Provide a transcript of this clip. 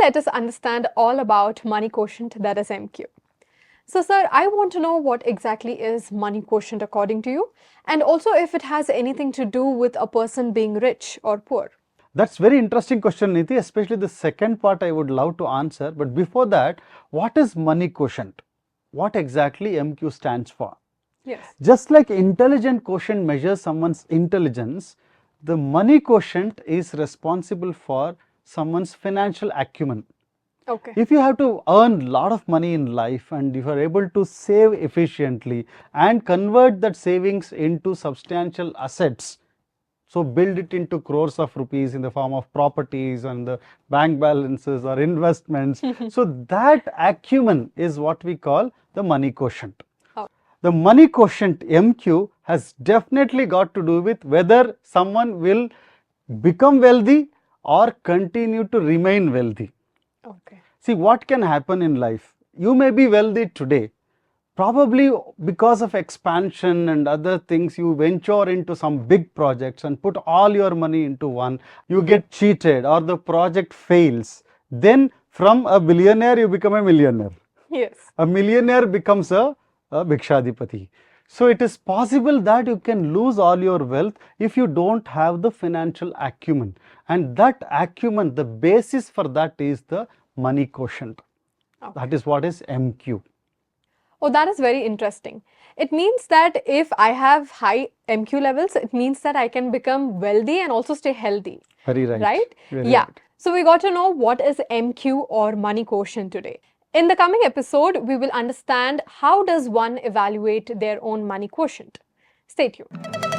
let us understand all about money quotient, that is MQ. So sir, I want to know what exactly is money quotient according to you, and also if it has anything to do with a person being rich or poor. That's very interesting question, Niti, especially the second part I would love to answer. But before that, what is money quotient? What exactly MQ stands for? Yes. Just like intelligent quotient measures someone's intelligence, the money quotient is responsible for someone's financial acumen. Okay. If you have to earn a lot of money in life and if you are able to save efficiently and convert that savings into substantial assets, so build it into crores of rupees in the form of properties and the bank balances or investments. So that acumen is what we call the money quotient. Oh. The money quotient MQ has definitely got to do with whether someone will become wealthy or continue to remain wealthy. Okay. See, what can happen in life? You may be wealthy today. Probably because of expansion and other things, you venture into some big projects and put all your money into one. You get cheated or the project fails. Then from a billionaire, you become a millionaire. Yes. A millionaire becomes a Bhikshadipati. So it is possible that you can lose all your wealth if you don't have the financial acumen. And that acumen, the basis for that is the money quotient. Okay. That is what is MQ. Oh, that is very interesting. It means that if I have high MQ levels, it means that I can become wealthy and also stay healthy. Very right. Right? Very Yeah. right. So we got to know what is MQ or money quotient today. In the coming episode, we will understand how does one evaluate their own money quotient. Stay tuned.